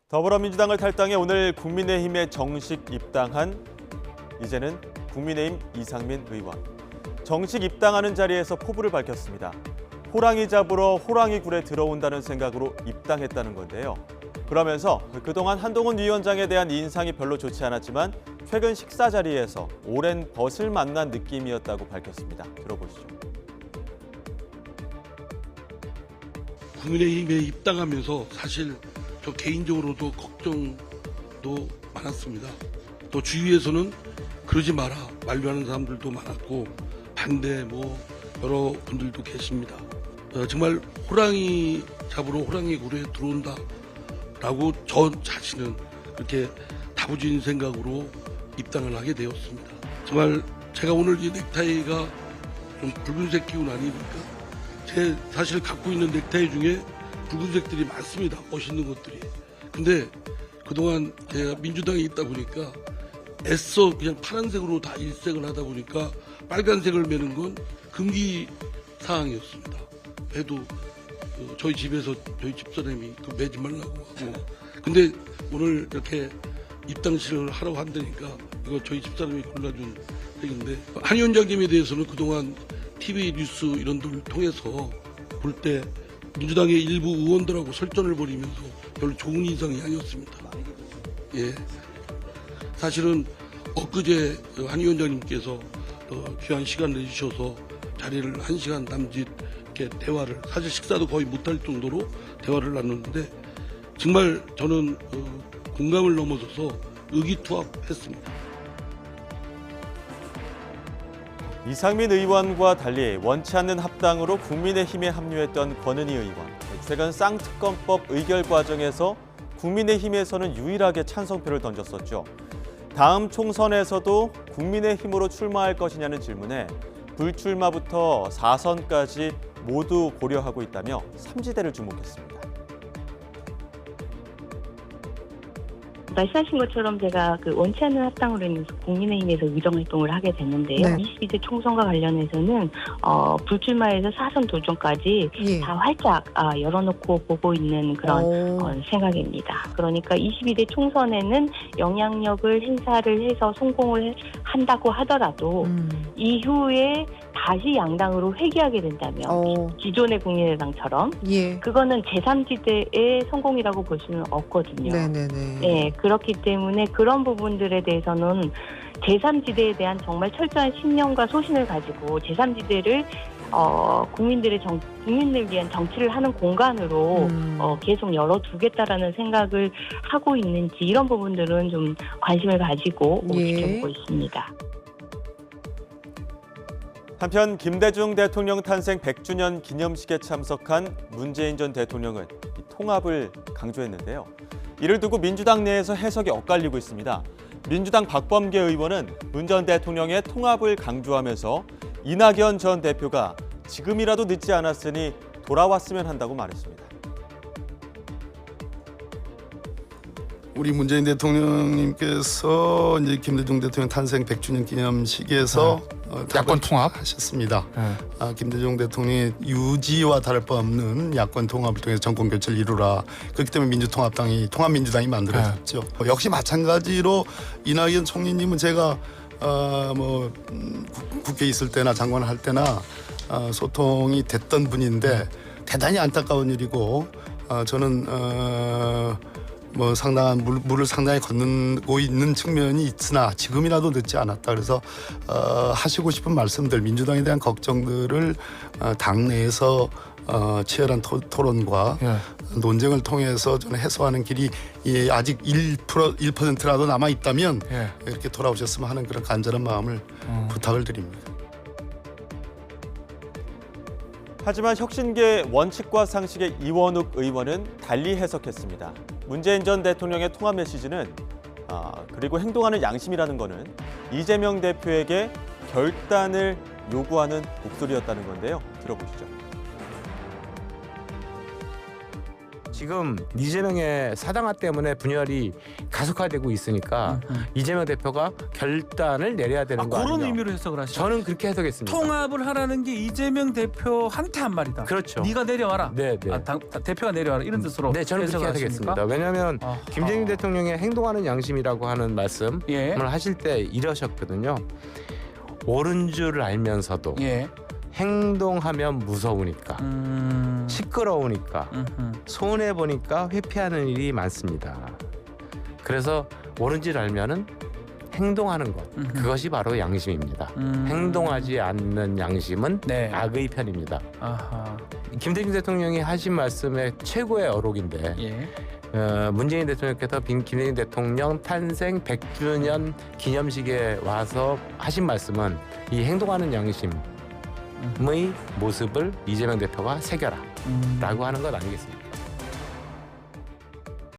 더불어민주당을 탈당해 오늘 국민의힘에 정식 입당한 이제는 국민의힘 이상민 의원. 정식 입당하는 자리에서 포부를 밝혔습니다. 호랑이 잡으러 호랑이 굴에 들어온다는 생각으로 입당했다는 건데요. 그러면서 그동안 한동훈 위원장에 대한 인상이 별로 좋지 않았지만 최근 식사 자리에서 오랜 벗을 만난 느낌이었다고 밝혔습니다. 들어보시죠. 국민의힘에 입당하면서 사실 저 개인적으로도 걱정도 많았습니다. 또 주위에서는 그러지 마라 만류하는 사람들도 많았고 반대 여러 분들도 계십니다. 정말 호랑이 잡으러 호랑이 굴에 들어온다라고 저 자신은 그렇게 다부진 생각으로 입당을 하게 되었습니다. 정말 제가 오늘 이 넥타이가 좀 붉은색 기운 아니니까 제 사실 갖고 있는 넥타이 중에 붉은색들이 많습니다. 멋있는 것들이. 근데 그동안 제가 민주당에 있다 보니까 애써 그냥 파란색으로 다 일색을 하다 보니까 빨간색을 매는 건 금기 사항이었습니다. 매도 저희 집에서 저희 집사람이 그 매지 말라고 하고 근데 오늘 이렇게 입당식을 하라고 한다니까 이거 저희 집사람이 골라준 색인데 한 위원장님에 대해서는 그동안 TV 뉴스 이런 들 통해서 볼 때 민주당의 일부 의원들하고 설전을 벌이면서 별로 좋은 인상이 아니었습니다. 예. 사실은 엊그제 한 위원장님께서 귀한 시간 내주셔서 자리를 1시간 남짓 이렇게 대화를 사실 식사도 거의 못할 정도로 대화를 나눴는데 정말 저는 공감을 넘어서서 의기투합했습니다. 이상민 의원과 달리 원치 않는 합당으로 국민의힘에 합류했던 권은희 의원. 최근 쌍특검법 의결 과정에서 국민의힘에서는 유일하게 찬성표를 던졌었죠. 다음 총선에서도 국민의힘으로 출마할 것이냐는 질문에 불출마부터 4선까지 모두 고려하고 있다며 삼지대를 주목했습니다. 말씀하신 것처럼 제가 원치 않는 합당으로 인해서 국민의힘에서 의정활동을 하게 됐는데요. 네. 22대 총선과 관련해서는 불출마에서 4선 도전까지 예. 다 활짝 열어놓고 보고 있는 그런 생각입니다. 그러니까 22대 총선에는 영향력을 행사를 해서 성공을 한다고 하더라도 이후에 다시 양당으로 회귀하게 된다면 기존의 국민의당처럼 예. 그거는 제3지대의 성공이라고 볼 수는 없거든요. 네네네. 네, 그렇기 때문에 그런 부분들에 대해서는 제3지대에 대한 정말 철저한 신념과 소신을 가지고 제3지대를 국민들 위한 정치를 하는 공간으로 계속 열어두겠다라는 생각을 하고 있는지 이런 부분들은 좀 관심을 가지고 지켜보고 있습니다. 한편 김대중 대통령 탄생 100주년 기념식에 참석한 문재인 전 대통령은 통합을 강조했는데요. 이를 두고 민주당 내에서 해석이 엇갈리고 있습니다. 민주당 박범계 의원은 문 전 대통령의 통합을 강조하면서 이낙연 전 대표가 지금이라도 늦지 않았으니 돌아왔으면 한다고 말했습니다. 우리 문재인 대통령님께서 이제 김대중 대통령 탄생 100주년 기념식에서 야권 통합 하셨습니다. 김대중 대통령의 유지와 다를 바 없는 야권 통합을 통해서 정권 교체를 이루라. 그렇기 때문에 민주통합당이 통합민주당이 만들어졌죠. 역시 마찬가지로 이낙연 총리님은 제가 국회에 있을 때나 장관을 할 때나 소통이 됐던 분인데 대단히 안타까운 일이고 저는 상당한 물을 상당히 건너고 있는 측면이 있으나 지금이라도 늦지 않았다. 그래서 하시고 싶은 말씀들, 민주당에 대한 걱정들을 당내에서 치열한 토론과 논쟁을 통해서 저는 해소하는 길이 아직 1%라도 남아 있다면 이렇게 돌아오셨으면 하는 그런 간절한 마음을 부탁을 드립니다. 하지만 혁신계 원칙과 상식의 이원욱 의원은 달리 해석했습니다. 문재인 전 대통령의 통합 메시지는 그리고 행동하는 양심이라는 거는 이재명 대표에게 결단을 요구하는 목소리였다는 건데요. 들어보시죠. 지금 이재명의 사당화 때문에 분열이 가속화되고 있으니까 이재명 대표가 결단을 내려야 되는 거 그런 아니냐. 의미로 해석을 하시죠. 저는 그렇게 해석했습니다. 통합을 하라는 게 이재명 대표한테 한 말이다. 그렇죠. 네가 내려와라. 네, 네. 대표가 내려와라 이런 뜻으로. 네, 저는 그렇게 해석을 해석했습니다. 하십니까? 왜냐하면 아하. 김대중 대통령의 행동하는 양심이라고 하는 말씀을 예. 하실 때 이러셨거든요. 옳은 줄 알면서도 예. 행동하면 무서우니까 시끄러우니까 손해 보니까 회피하는 일이 많습니다. 그래서 옳은 줄 알면은 행동하는 것 그것이 바로 양심입니다. 행동하지 않는 양심은 네. 악의 편입니다. 아하. 김대중 대통령이 하신 말씀의 최고의 어록인데 예. 문재인 대통령께서 김대중 대통령 탄생 100주년 기념식에 와서 하신 말씀은 이 행동하는 양심의 모습을 이재명 대표가 새겨라 라고 하는 것 아니겠습니까?